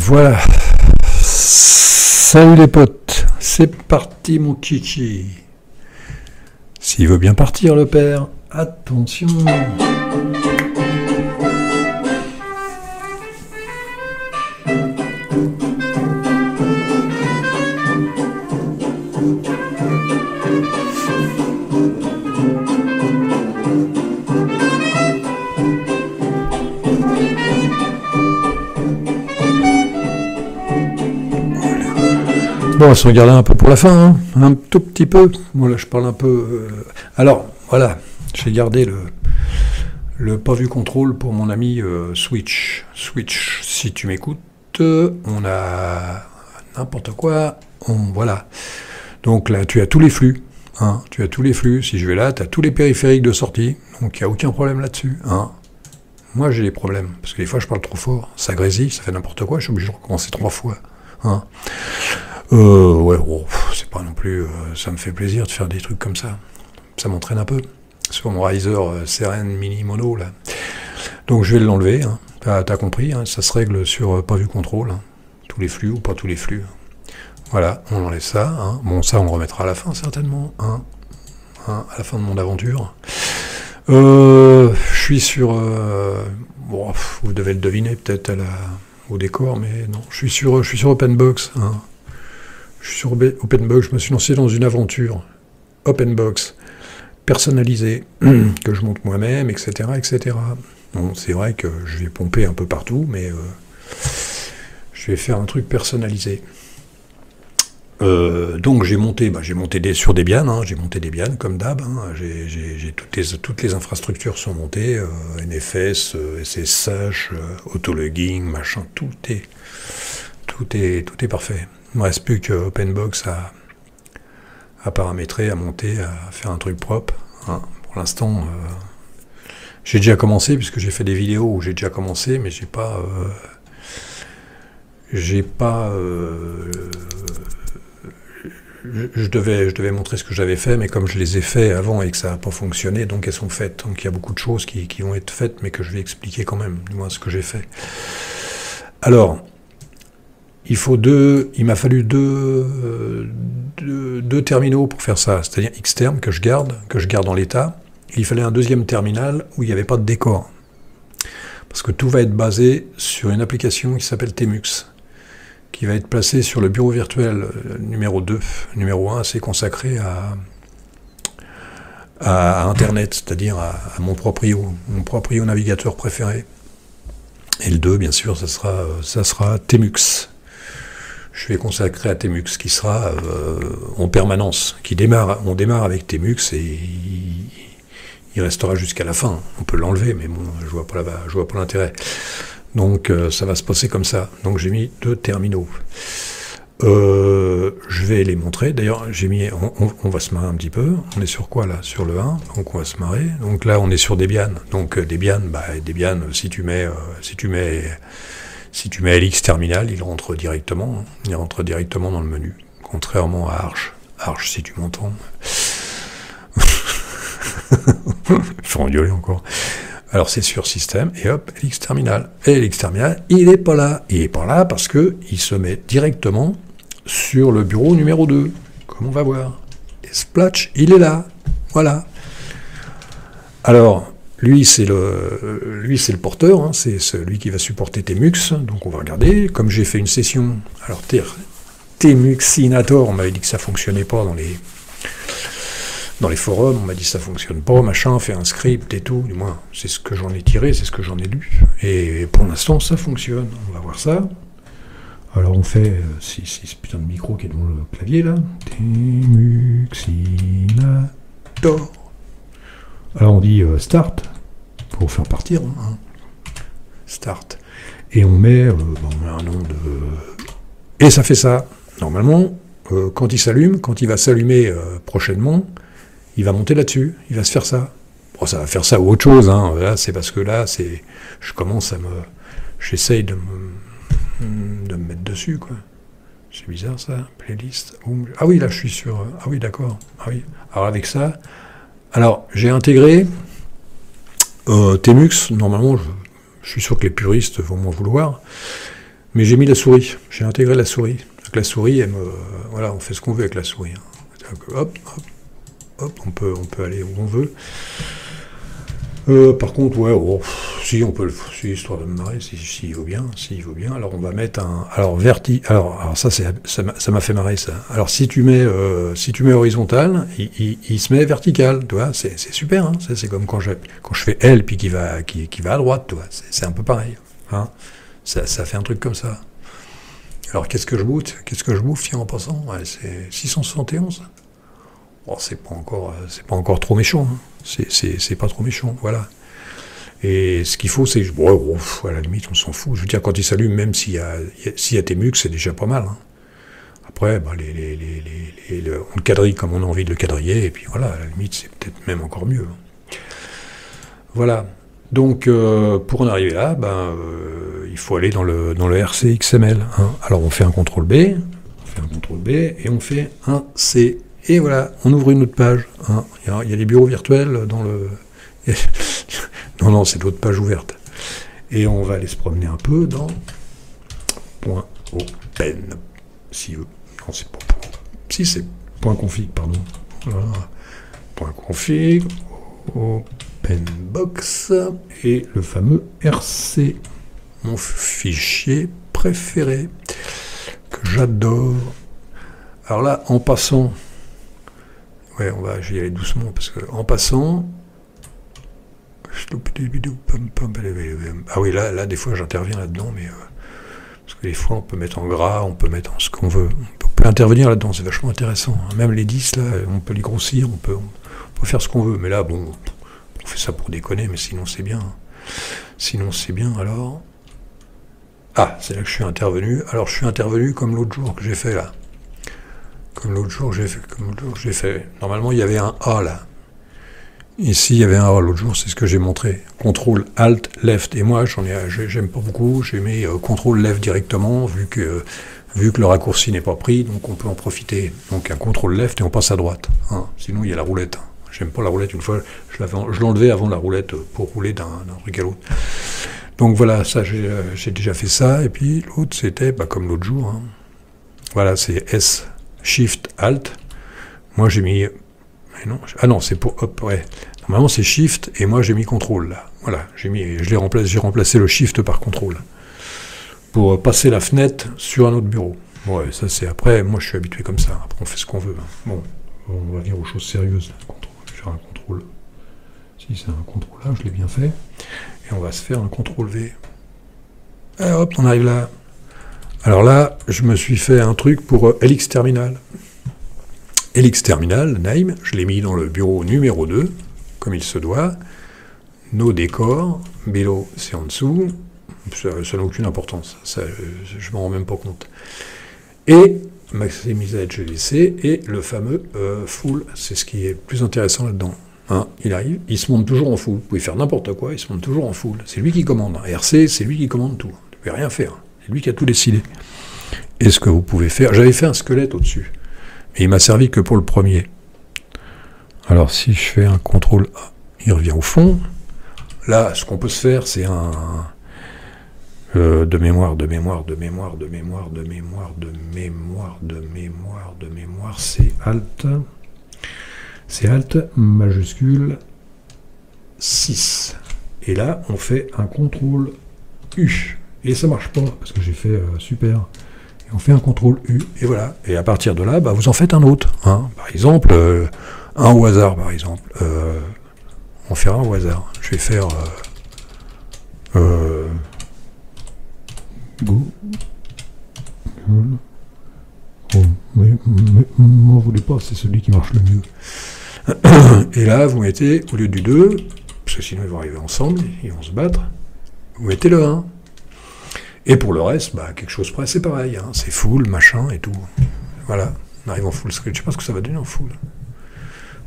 Voilà. Salut les potes. C'est parti mon kiki. S'il veut bien partir le père, attention. Bon, on va se regarder un peu pour la fin, hein, un tout petit peu. Bon, là, je parle un peu. Alors, voilà, j'ai gardé le pas vu contrôle pour mon ami Switch. Switch, si tu m'écoutes, on a n'importe quoi. Voilà. Donc là, tu as tous les flux. Hein, tu as tous les flux. Si je vais là, tu as tous les périphériques de sortie. Donc, il n'y a aucun problème là-dessus. Hein. Moi, j'ai des problèmes. Parce que des fois, je parle trop fort. Ça grésille, ça fait n'importe quoi. Je suis obligé de recommencer 3 fois. Hein. Ouais, oh, c'est pas non plus... ça me fait plaisir de faire des trucs comme ça. Ça m'entraîne un peu. Sur mon Riser Seren Mini Mono, là. Donc je vais l'enlever. Hein. T'as compris, hein, ça se règle sur pas vu contrôle. Hein. Tous les flux ou pas tous les flux. Voilà, on enlève ça. Hein. Bon, ça, on le remettra à la fin, certainement. Hein. Hein, à la fin de mon aventure. Je suis sur... bon, vous devez le deviner, peut-être au décor, mais non. Je suis sur OpenBox. Hein. Je suis sur OpenBox, je me suis lancé dans une aventure OpenBox personnalisée, que je monte moi-même, etc., etc. Bon, c'est vrai que je vais pomper un peu partout, mais je vais faire un truc personnalisé. Donc j'ai monté sur Debian, hein, j'ai monté Debian comme d'hab, hein, toutes les infrastructures sont montées, NFS, SSH, autologging, machin, tout est parfait. Il ne me reste plus que OpenBox à paramétrer, à monter, à faire un truc propre. Hein. Pour l'instant, j'ai déjà commencé, puisque j'ai fait des vidéos où j'ai déjà commencé, mais je devais montrer ce que j'avais fait, mais comme je les ai fait avant et que ça n'a pas fonctionné, donc elles sont faites. Donc il y a beaucoup de choses qui vont être faites, mais que je vais expliquer quand même, du moins ce que j'ai fait. Alors... il m'a fallu deux terminaux pour faire ça, c'est-à-dire Xterm que je garde en l'état. Il fallait un deuxième terminal où il n'y avait pas de décor. Parce que tout va être basé sur une application qui s'appelle Tmux, qui va être placée sur le bureau virtuel numéro 2. Numéro 1, c'est consacré à Internet, c'est-à-dire à mon proprio navigateur préféré. Et le 2, bien sûr, ça sera Tmux. Je vais consacrer à Tmux, qui sera en permanence. On démarre avec Tmux et il restera jusqu'à la fin. On peut l'enlever, mais bon, je vois pas l'intérêt. Donc ça va se passer comme ça. Donc j'ai mis 2 terminaux. Je vais les montrer. D'ailleurs, on va se marrer un petit peu. On est sur quoi là? Sur le 1. Donc on va se marrer. Donc là, on est sur Debian. Donc Debian, si tu mets LX terminal, il rentre directement. Il rentre directement dans le menu. Contrairement à Arch. Arch, si tu m'entends. Faut engueuler encore. Alors c'est sur système, et hop, LX terminal. Et LX terminal, il n'est pas là. Il n'est pas là parce qu'il se met directement sur le bureau numéro 2, comme on va voir. Et Splatch, il est là. Voilà. Alors, lui, c'est le porteur, hein, c'est celui qui va supporter Tmux. Donc on va regarder. Comme j'ai fait une session, alors Tmuxinator, on m'avait dit que ça ne fonctionnait pas dans les forums, on m'a dit ça fonctionne pas, machin, fait un script et tout, du moins c'est ce que j'en ai tiré, c'est ce que j'en ai lu, et pour l'instant ça fonctionne, on va voir ça. Alors on fait, si ce putain de micro qui est dans le clavier là, Tmuxinator. Alors on dit start, pour faire partir, hein. Start, et on met un nom de... Et ça fait ça, normalement, quand il va s'allumer prochainement, il va monter là-dessus, il va se faire ça. Bon, ça va faire ça ou autre chose, hein. Là, c'est parce que là, j'essaye de me mettre dessus, quoi. C'est bizarre, ça. Playlist. Ah oui, là, je suis sur... Ah oui, d'accord. Ah oui. Alors, avec ça... Alors, j'ai intégré Tmux. Normalement, je suis sûr que les puristes vont m'en vouloir. Mais j'ai mis la souris, j'ai intégré la souris. Donc la souris, voilà, on fait ce qu'on veut avec la souris. Hein. Hop, hop, hop, on peut aller où on veut. Par contre, ouais, oh, si on peut le, si histoire de me marrer, s'il vaut bien, alors on va mettre un, alors ça ça m'a fait marrer ça. Alors si tu mets horizontal, il se met vertical, tu vois, c'est super, hein, c'est comme quand je fais L puis qui va à droite, tu vois, c'est un peu pareil, hein, ça fait un truc comme ça. Alors qu'est-ce que je bouffe, tiens, en passant, ouais, c'est 671. Bon, c'est pas encore trop méchant, hein. C'est pas trop méchant, voilà. Et ce qu'il faut, c'est, bon, à la limite, on s'en fout. Je veux dire, quand il s'allume, même s'il y a tes mucs, c'est déjà pas mal. Hein. Après, bah, on le quadrille comme on a envie de le quadriller, et puis voilà, à la limite, c'est peut-être même encore mieux. Voilà. Donc, pour en arriver là, il faut aller dans le RC XML. Hein. Alors, on fait un CTRL B, et on fait un C. Et voilà, on ouvre une autre page. Hein. Il y a des bureaux virtuels dans le... non, c'est d'autres pages ouvertes. Et on va aller se promener un peu dans .open. Si non, c'est pas si c'est .config, pardon. Voilà. .config, openbox, et le fameux RC, mon fichier préféré, que j'adore. Alors là, en passant... Ouais, je vais y aller doucement, parce que en passant... Ah oui, là des fois j'interviens là-dedans, mais... parce que des fois on peut mettre en gras, on peut mettre en ce qu'on veut. On peut intervenir là-dedans, c'est vachement intéressant. Même les 10, là, on peut les grossir, on peut faire ce qu'on veut. Mais là, bon, on fait ça pour déconner, mais sinon c'est bien. Alors... Ah, c'est là que je suis intervenu. Alors je suis intervenu comme l'autre jour que j'ai fait, là. Comme l'autre jour, j'ai fait. Normalement, il y avait un A, là. Ici, il y avait un A l'autre jour, c'est ce que j'ai montré. CTRL, ALT, LEFT. Et moi, j'aime pas beaucoup. J'ai mis CTRL, LEFT directement, vu que le raccourci n'est pas pris, donc on peut en profiter. Donc un CTRL, LEFT et on passe à droite. Hein. Sinon, il y a la roulette. J'aime pas la roulette. Une fois, je l'enlevais avant la roulette pour rouler d'un truc à l'autre. Donc voilà, ça, j'ai déjà fait ça. Et puis l'autre, c'était comme l'autre jour. Hein. Voilà, c'est S. Shift, Alt, moi j'ai mis... Non, non, c'est pour... Hop, ouais. Normalement c'est Shift, et moi j'ai mis CTRL, là. Voilà, j'ai remplacé le Shift par CTRL. Pour passer la fenêtre sur un autre bureau. Ouais, ça c'est... Après, moi je suis habitué comme ça. Après on fait ce qu'on veut. Hein. Bon, on va venir aux choses sérieuses. Je vais faire un CTRL. Si c'est un CTRL là, je l'ai bien fait. Et on va se faire un CTRL V. Et hop, on arrive là. Alors là, je me suis fait un truc pour LX Terminal. LX Terminal, name, je l'ai mis dans le bureau numéro 2, comme il se doit. Nos décors, below, c'est en dessous. Ça n'a aucune importance, ça, je ne m'en rends même pas compte. Et maximiser GVC et le fameux full, c'est ce qui est le plus intéressant là-dedans. Hein, il arrive, il se monte toujours en full. Vous pouvez faire n'importe quoi, il se monte toujours en full. C'est lui qui commande. RC, c'est lui qui commande tout. Vous ne pouvez rien faire. C'est lui qui a tout décidé. Et ce que vous pouvez faire... J'avais fait un squelette au-dessus. Mais il m'a servi que pour le premier. Alors si je fais un CTRL A, il revient au fond. Là, ce qu'on peut se faire, c'est un... de mémoire, c'est Alt. C'est Alt majuscule 6. Et là, on fait un CTRL U. Et ça marche pas, parce que j'ai fait super. Et on fait un CTRL U, et voilà. Et à partir de là, vous en faites un autre. Hein. Par exemple, un au hasard, par exemple. On fera un au hasard. Je vais faire... Go. Mais m'en voulez pas, c'est celui qui marche le mieux. Et là, vous mettez, au lieu du 2, parce que sinon ils vont arriver ensemble, ils vont se battre, vous mettez le 1. Et pour le reste, quelque chose près, c'est pareil, hein, c'est full, machin et tout. Voilà, on arrive en full script. Je sais pas ce que ça va donner en full.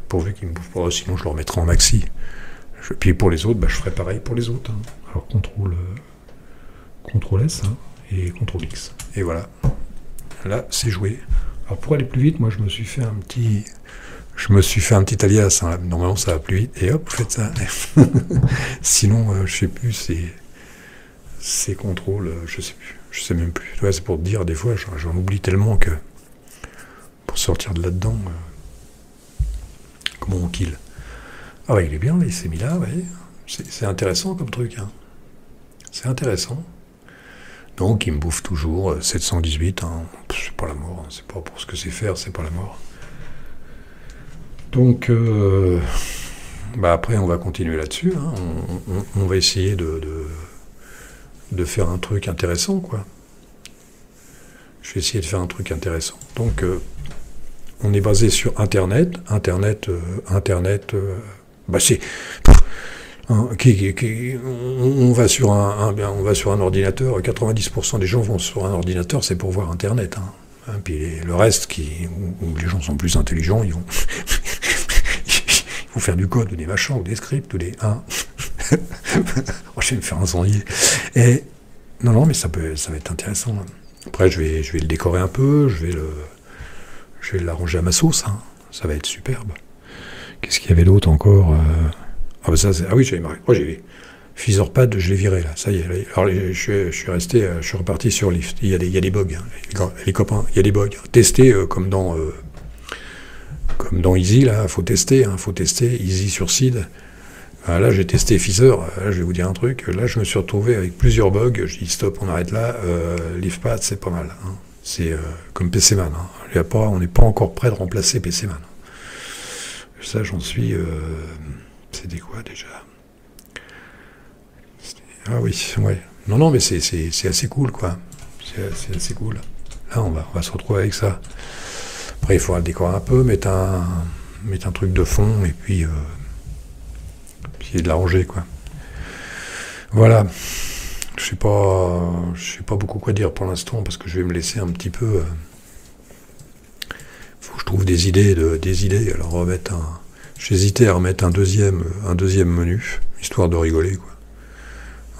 Pourvu qu'il ne me bouffe pas, sinon je le remettrai en maxi. Puis pour les autres, je ferai pareil pour les autres. Hein. Alors CTRL S hein, et CTRL X. Et voilà. Là, c'est joué. Alors pour aller plus vite, moi je me suis fait un petit alias. Hein. Normalement, ça va plus vite. Et hop, vous faites ça. Sinon, je sais plus, c'est CTRL, je sais plus. Je sais même plus. Ouais, c'est pour te dire, des fois, j'en oublie tellement que pour sortir de là-dedans, comment on kill. Ah ouais, il est bien, il s'est mis là, ouais. C'est intéressant comme truc, hein. C'est intéressant. Donc, il me bouffe toujours 718, hein. C'est pas la mort, hein. C'est pas pour ce que c'est faire, c'est pas la mort. Donc, bah après, on va continuer là-dessus, hein. On va essayer de faire un truc intéressant, quoi. Je vais essayer de faire un truc intéressant. Donc, on est basé sur Internet. Bah c'est... Hein, on va sur on va sur un ordinateur. 90% des gens vont sur un ordinateur, c'est pour voir Internet. Hein. Puis le reste, où les gens sont plus intelligents, ils vont faire du code ou des machins ou des scripts ou des... Hein. Oh, je vais me faire incendier. Et non, mais ça va être intéressant. Après, je vais le décorer un peu, je vais l'arranger à ma sauce. Hein. Ça va être superbe. Qu'est-ce qu'il y avait d'autre encore Ah, bah ça, ah oui, j'avais marqué. Oh, j'ai vu. Featherpad, je l'ai viré là. Ça y est. Alors, je suis reparti sur Lift. Il y a des bugs. Hein. Les copains, il y a des bugs. Tester comme dans Easy, là, faut tester. Hein, faut tester. Easy sur Seed. Là, j'ai testé Feather. Là, je vais vous dire un truc. Là, je me suis retrouvé avec plusieurs bugs. Je dis stop, on arrête là. Liftpad, c'est pas mal. Hein. C'est comme PCman. Hein. On n'est pas encore prêt de remplacer PCman. Ça, j'en suis... C'était quoi, déjà? Ah oui, ouais. Non, mais c'est assez cool, quoi. C'est assez cool. Là, on va se retrouver avec ça. Après, il faudra le décorer un peu, mettre un truc de fond, et puis de l'arranger, quoi. Voilà. Je sais pas beaucoup quoi dire pour l'instant, parce que je vais me laisser un petit peu... faut que je trouve des idées. Alors, remettre j'hésitais à remettre un deuxième menu, histoire de rigoler, quoi.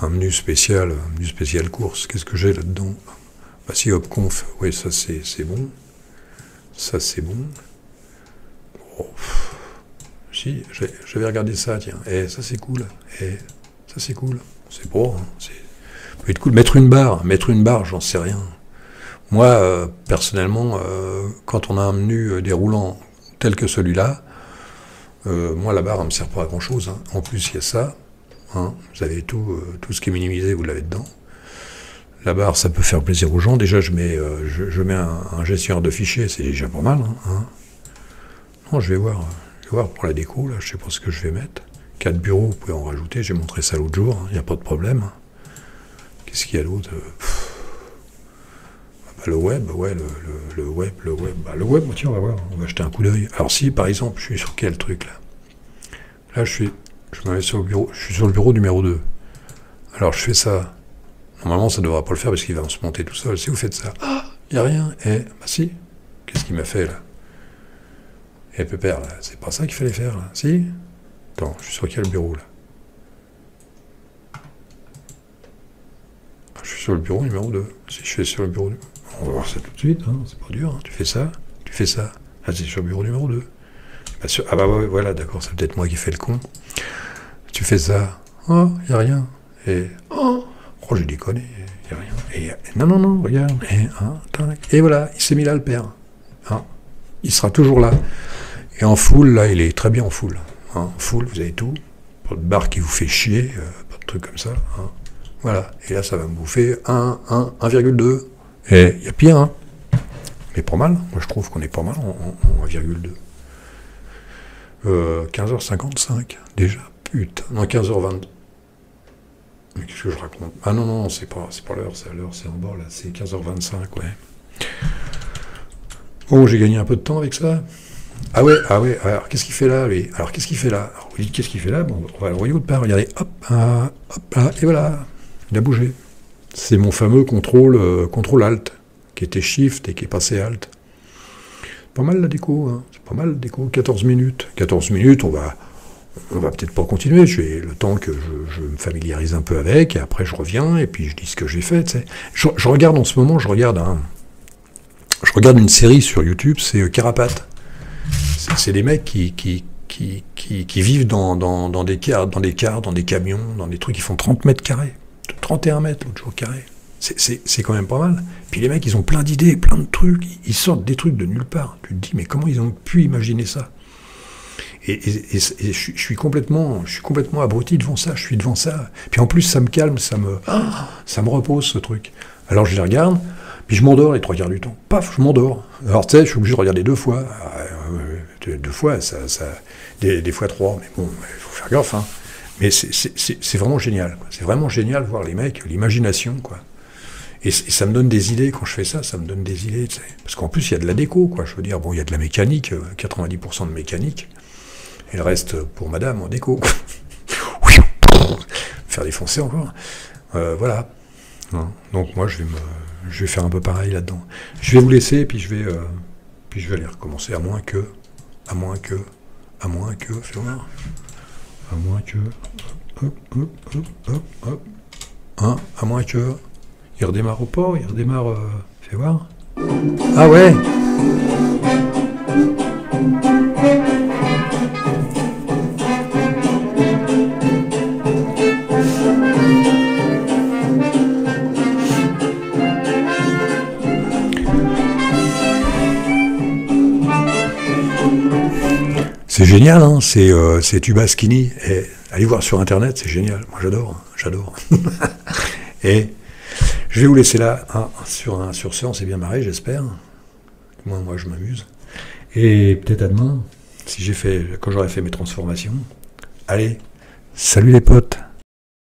Un menu spécial course. Qu'est-ce que j'ai là-dedans? Bah si, HopConf, oui, ça c'est bon. Ça c'est bon. Oh, si, j'avais regardé ça, tiens. Et ça c'est cool. Et ça c'est cool. C'est beau, hein. Ça peut être cool. Mettre une barre, j'en sais rien. Moi, personnellement, quand on a un menu déroulant tel que celui-là, moi, la barre, elle me sert pas à grand-chose. Hein. En plus, il y a ça. Hein. Vous avez tout ce qui est minimisé, vous l'avez dedans. La barre, ça peut faire plaisir aux gens. Déjà, je mets un gestionnaire de fichiers, c'est déjà pas mal. Hein. Non, je vais voir pour la déco, là, je sais pas ce que je vais mettre. 4 bureaux, vous pouvez en rajouter. J'ai montré ça l'autre jour, il n'y a pas de problème. Qu'est-ce qu'il y a d'autre? Le web, ouais, le web. Bah, le web, tiens, on va voir, on va jeter un coup d'œil. Alors si, par exemple, je suis sur quel truc, là? Là, je me mets sur le bureau, je suis sur le bureau numéro 2. Alors, je fais ça. Normalement, ça ne devra pas le faire parce qu'il va se monter tout seul. Si vous faites ça, ah, il n'y a rien. Bah si, qu'est-ce qu'il m'a fait, là? Pépère, là, c'est pas ça qu'il fallait faire, là. Si? Attends, je suis sur quel bureau, là? Je suis sur le bureau numéro 2. Si je suis sur le bureau... On va voir ça tout de suite, hein. C'est pas dur. Hein. Tu fais ça. Ah, c'est sur le bureau numéro 2. Ah bah ouais, voilà, d'accord, c'est peut-être moi qui fais le con. Tu fais ça. Oh, il n'y a rien. Et... Oh, j'ai déconné, il n'y a rien. Et non, regarde. Et voilà, il s'est mis là, le père. Hein. Il sera toujours là. Et en full, là, il est très bien en full. Hein. Full, vous avez tout. Pas de barre qui vous fait chier, pas de truc comme ça. Hein. Voilà. Et là, ça va me bouffer 1,2. Et il y a pire, hein. Mais pas mal. Moi, je trouve qu'on est pas mal en 1,2. 15h55, déjà. Putain. Non, 15h22. Mais qu'est-ce que je raconte? Ah non, c'est pas l'heure, c'est en bas, là. C'est 15h25, ouais. Oh, j'ai gagné un peu de temps avec ça. Ah ouais, alors qu'est-ce qu'il fait là, lui? Alors qu'est-ce qu'il fait là? Alors, vous dites qu'est-ce qu'il fait là? Bon, on va le voyer autre part, regardez, hop, là, et voilà. Il a bougé. C'est mon fameux contrôle Alt, qui était Shift et qui est passé Alt. Pas mal la déco, hein. C'est pas mal la déco. 14 minutes. 14 minutes, on va peut-être pas continuer. Le temps que je me familiarise un peu avec, et après je reviens, et puis je dis ce que j'ai fait, tu sais. Je regarde en ce moment, je regarde une série sur YouTube, c'est Carapace. C'est des mecs qui vivent dans des cars, dans des camions, dans des trucs qui font 30 mètres carrés. 31 mètres l'autre jour carré. C'est quand même pas mal. Puis les mecs, ils ont plein d'idées, plein de trucs, ils sortent des trucs de nulle part. Tu te dis, mais comment ils ont pu imaginer ça? Et je suis complètement abruti devant ça, je suis devant ça. Puis en plus, ça me calme, ça me repose, ce truc. Alors je les regarde, puis je m'endors les 3 quarts du temps. Paf, je m'endors. Alors tu sais, je suis obligé de regarder 2 fois. 2 fois, des fois 3, mais bon, il faut faire gaffe, hein. Mais c'est vraiment génial, quoi. C'est vraiment génial de voir les mecs, l'imagination, quoi. Et ça me donne des idées, quand je fais ça, ça me donne des idées, tu sais. Parce qu'en plus, il y a de la déco, quoi. Je veux dire, bon, il y a de la mécanique, 90% de mécanique, et le reste pour madame en déco. Faire défoncer encore. Voilà. Donc moi, je vais faire un peu pareil là-dedans. Je vais vous laisser, et puis je vais aller recommencer, à moins que, fais voir. À moins que, hein, à moins que, il redémarre au port, il redémarre, fais voir. Ah ouais. C'est génial, hein, c'est Tubaskini. Et allez voir sur internet, c'est génial. Moi j'adore. Et je vais vous laisser là, hein, sur ce, on s'est bien marré, j'espère. Moi je m'amuse. Et peut-être à demain, quand j'aurai fait mes transformations. Allez, salut les potes.